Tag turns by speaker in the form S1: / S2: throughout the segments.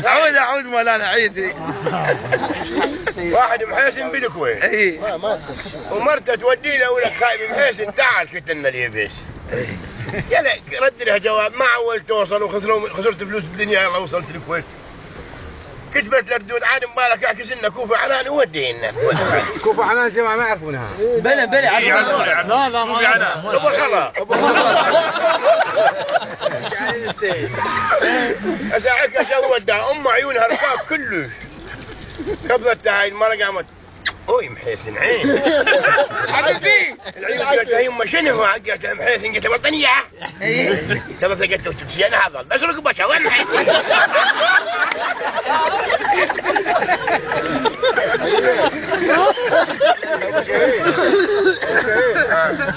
S1: عود مولانا عيدي.
S2: واحد محيسن بالكويت ومرته تودي له ولك خايب محيسن تعال قلت لنا اليبس. يلا رد لها جواب ما عول توصل وخسرت فلوس الدنيا. يلا وصلت الكويت كتبت لردود عاد مبارك اعكس لنا كوفه عنان ودينا.
S3: كوفه عنان جماعه ما يعرفونها.
S1: بلى
S3: لا
S2: مو عنان ابو خلا اساعدك اشودها ام عيونها رفاق كلش كبرتها هاي المره قامت اوي محيسن عين
S1: عدل فيه
S2: العيون قالت لها يمه شنو قالت لها محيسن قلت لها بطنيه قالت لها تمشي انا هذا بس ركبتها وين محيسن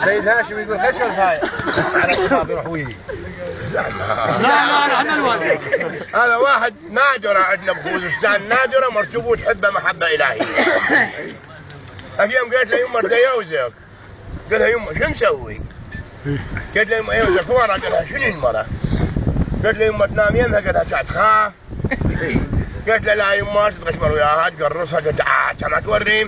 S3: سيد هاشم يقول خشل هاي على الشباب يروح ويجي. لا احنا الوالد.
S2: هذا واحد نادرة عندنا بخوزستان نادرة مرتبو تحبه محبة إلهية. يوم قالت له يمه بدي يوزك قال لها يمه شو مسوي؟ قالت له يمه يوزك ورا قال لها شنو المرة؟ قالت له يمه تنام يمها قال لها ساعة تخاف. قالت له لا يمه تتغشمر وياها تقرصها قالت ما توريم.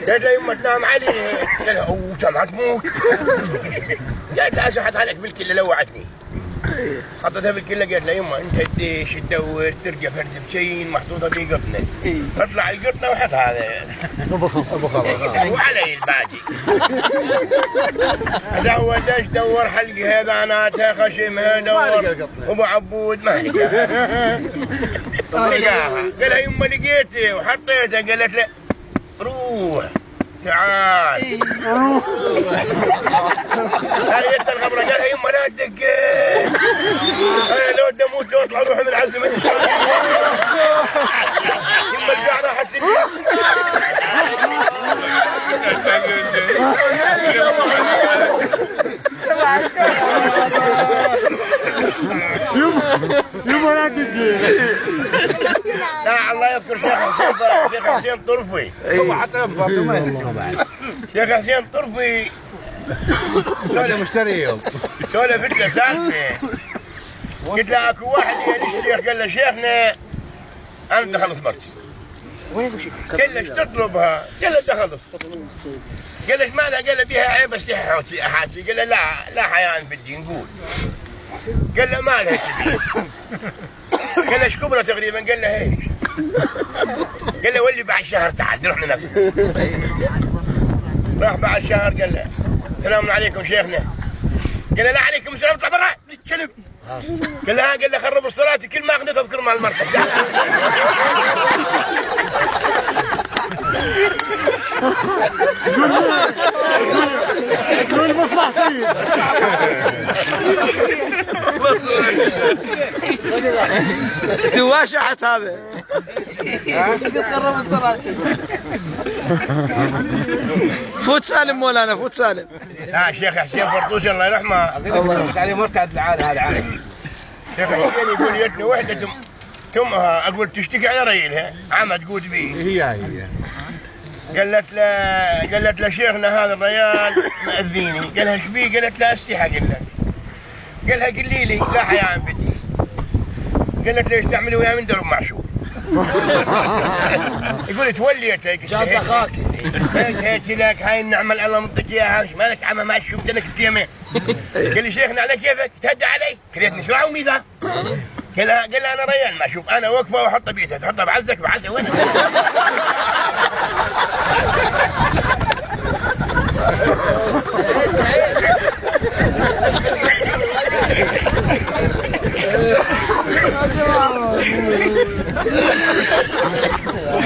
S2: قالت له يمه تنام عليه قال لها اوه ما تموت. قالت لها اشحت عليك بالكله لوعتني. حطيتها بالكله قالت لها يمه انت تديش تدور ترجع فرد بشين محطوطه في قطنه. اطلع القطنه وحط هذا
S3: ابو خبر
S2: وعلي الباقي. هذا هو داش دور حلقه هذاناتها خشمها دور ابو عبود ما لقاها. قال لها يمه لقيته وحطيته قالت له روح تعال. هاي انت الخبره قال لها يمه لا تدقق انا لو تموت لو اطلع روحي من عزم يمه القاع راحت
S3: يما لا تجي.
S2: لا الله يذكر شيخ حسين طرفي.
S3: حتى
S2: شيخ حسين طرفي
S3: هذا مشتري يوم
S2: سولف له سالفه. قلت له اكو واحد يا الشيخ قال له شيخنا انا بدي اخلص مرتي. قال له ايش تطلبها؟ قال له بدي اخلص. قال له ايش مالها؟ قال له بيها عيب استحي في احاتي. قال له لا حياء في الدين قول. قال له مالها تبي؟ قال له ايش كبرى تقريبا؟ قال له ايش؟ قال له ولي بعد شهر تعال نروح لنفسه. راح بعد شهر قال له السلام عليكم شيخنا. قال له لا عليكم السلام اطلع برا كلب. قال له ها قال له خرب الصلاة كل ما اغنيت اذكر مع المرتب.
S3: قول مصباح سيد.
S1: تواشحت هذا. فوت سالم مولانا فوت سالم.
S2: ها شيخ حسين فرطوش الله يرحمه.
S3: الله عليه مرتعد العاده هذا عارف.
S2: شيخ حسين يقول يتني وحده تمها اقول تشتكي على ريلها عمى تقود بيه.
S3: هي
S2: قالت له شيخنا هذا الريال مأذيني. قالها ايش بيه؟ قالت له استحى. قالها قلي لي لا حياء بدي. قالت له ايش تعملي وياه من درب معشور. يقول توليت هيك
S1: جاب اخاك
S2: هيك لك هاي النعمه اللي الله منطيك اياها مالك عمى ما شفت لك استيمه. قال لي شيخنا على كيفك تهدى علي كرهتني شو عمي ذا. قال انا ريال ما اشوف انا واقفه واحطها بيتها تحطها بعزك بعزها وين.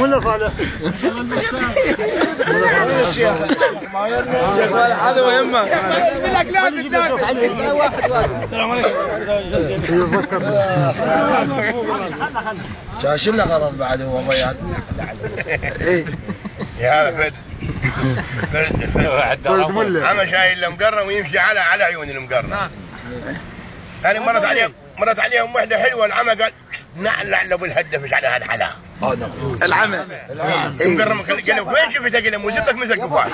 S3: ولا فعله
S1: الشيخ هذا مهمه. شو له غلط بعد هو ضيعت.
S2: يا هذا فرد عم شايل المقرة ويمشي على عيون المقرة. أنا مرت عليهم وحدة حلوة. العمى قال نعلع له بالهدف مش على هذا حلا.
S1: العمى
S2: المقرة قال له وين شفتها؟ قال له موجبتك مثل كفاح.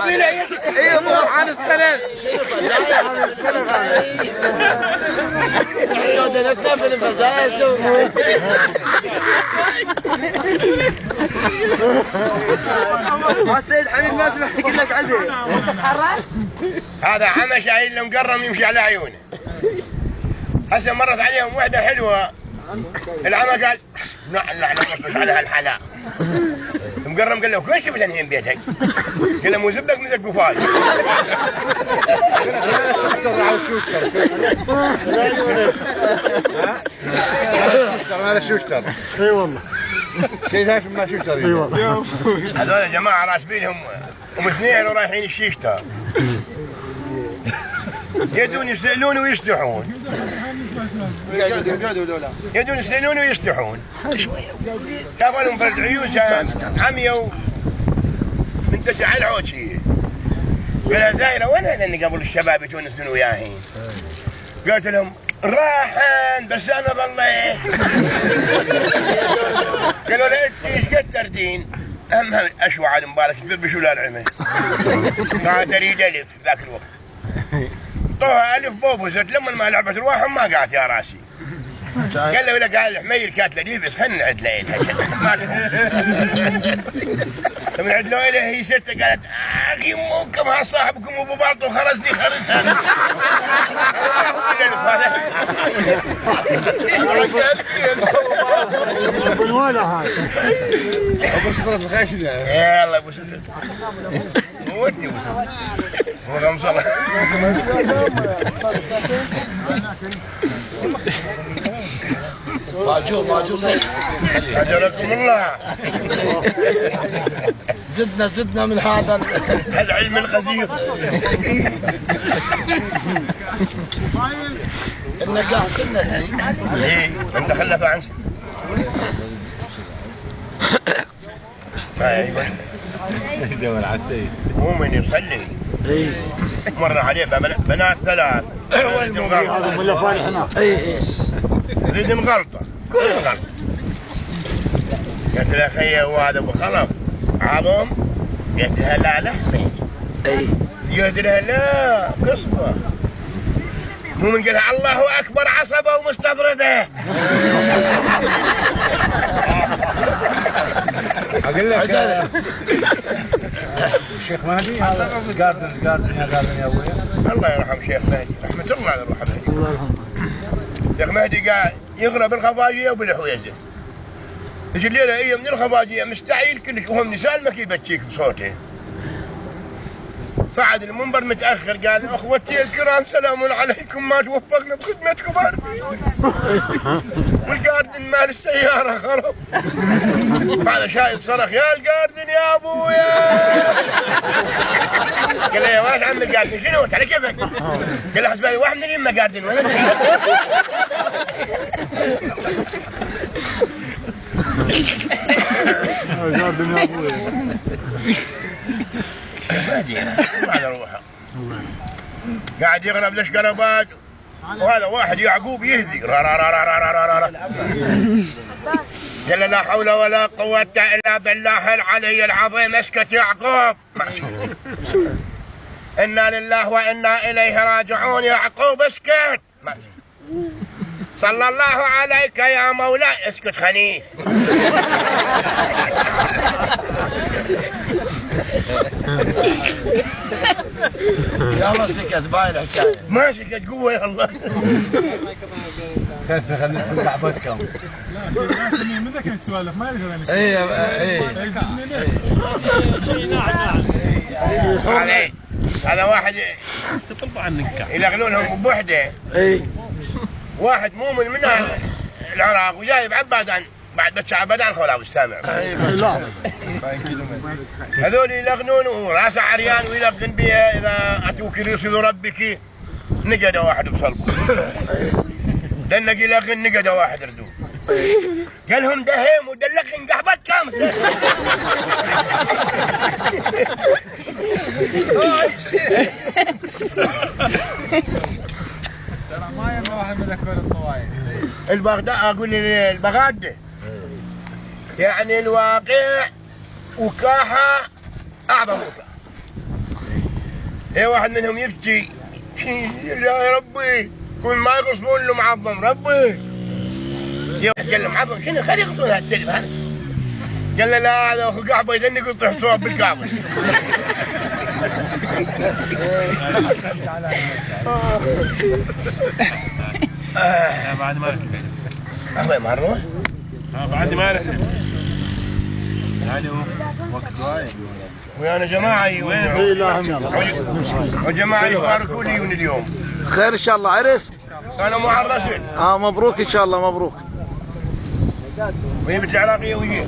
S1: ايه ابو عن السلام
S3: السيد حبيب ما سمح لك عليه.
S2: هذا عمى شايل له مقرم يمشي على عيونه. هسه مرت عليهم وحده حلوه، العمى قال لا نصبش على هالحلا. مقرم قال له كيف شفت انهين بيتك؟ قال له مو زبدك من زق فاي.
S3: هذا شوشتر. اي والله. سيد هاشم ما شوشتر. اي والله.
S2: هذول يا جماعه راسبينهم اثنين ورايحين الشيشتر. يدون يسألون ويستحون. يدون يسألون ويستحون. شافوا لهم فرد عيون عميوا من تشع العوشي. قال دايرة وين هذا اللي قبل الشباب يتونسون وياهين؟ قلت لهم راحن بس انا ظليت. قالوا له ايش قد تردين؟ اهم اشوى عاد مبارك تذبشوا له العمى. ما تريد الف ذاك الوقت. طوها ألف بوبو زرت لما ما لعبت الواحد ما قعدت يا راسي. قال له ولا قال حمير كاتله لي بس خلنا نعد له من عد له إليه هي ستة قالت أخي موكم ها صاحبكم أبو باطو خرجني خرجها.
S3: بالوالة هاي. أبو سفرة الخاشنة.
S2: يلا أبو سفرة. موتني أبو سفرة. هو غمص الله.
S1: ماجور
S2: أجركم الله.
S1: زدنا من هذا
S2: العلم القدير.
S1: النجاح سنة.
S2: ايه انت خلف عنك. ايوه
S3: دور على السيد.
S2: مو من يصلي. مر عليه بنات ثلاث.
S3: هذا ولا فارح هنا.
S2: ريدم غلطة كل غلطة. قلت له خيه وهذا ابو خلف عظم. قلت لها لا لحمي. قلت لها لا قصبة. مو من قالها الله اكبر عصبة ومستطردة.
S3: اقول لك الشيخ مهدي هذا قاردن يا ابويا.
S2: الله يرحم شيخ مهدي رحمة الله على روح مهدي. الله يرحمه. شيخ مهدي قاعد يقرا بالخفاجية وبالحويزة. يجي الليلة هي من الخفاجية مستعيل كلش وهم نسال ما يبكيك بصوته. صعد المنبر متأخر قال أخوتي الكرام سلام عليكم ما توفقنا بخدمتكم باربي. والقاردن مال السيارة خرب. هذا شايف صرخ يا القاردن يا أبويا. قال له يا واش عم القاردن شنو أنت على كيفك؟ قال له حسبالي واحد من اليمة قاردن ولا
S3: قاردن يا أبويا.
S2: على روحه قاعد يغرب ليش قربات وهذا واحد يعقوب يهدي قال لا حول ولا قوة إلا بالله العلي العظيم. اسكت يعقوب. إنا لله وإنا إليه راجعون. يعقوب اسكت. صلى الله عليك يا مولاي. اسكت خنيه.
S1: يلا سكت باين الحكاية.
S2: ما سكت قوة يا الله.
S3: كيف خليكم لعبتكم.
S4: من ذاك السوالف ما يدري.
S2: هذا واحد يلغلونهم بوحدة. واحد مؤمن من العراق وجايب عبادان بعد بتش عبادان خلاص السامع. هذول يلغنون وراسه عريان ويلغن بها اذا اتوك رسل ربك. نقد واحد بصلبه. دنق يلغن نقد واحد ردود. قال لهم دهيم ودلقن قحبت كامل.
S4: ما يبغى واحد من ذكر الطوائف.
S2: البغداد اقول البغداد يعني الواقع وكاحة اعظم وكاحة. ايه واحد منهم يبكي يا ربي كل ما يقصون له معظم ربي قال له معظم شنو خلي يقصون هالسلم هذا قال له لا هذا اخو كعبه يدني يطيح صوب بالكعبه
S4: بعد ما ركبت
S2: أخوي ما نروح؟
S4: بعد ما ركبت يعني وقت وايد
S2: ويانا جماعة
S3: اي لا هم يلا
S2: وجماعة يباركوا لي من اليوم
S5: خير ان شاء الله عرس.
S2: كانوا مع الرسل
S5: مبروك ان شاء الله مبروك.
S2: وهي بالعراقية ويجي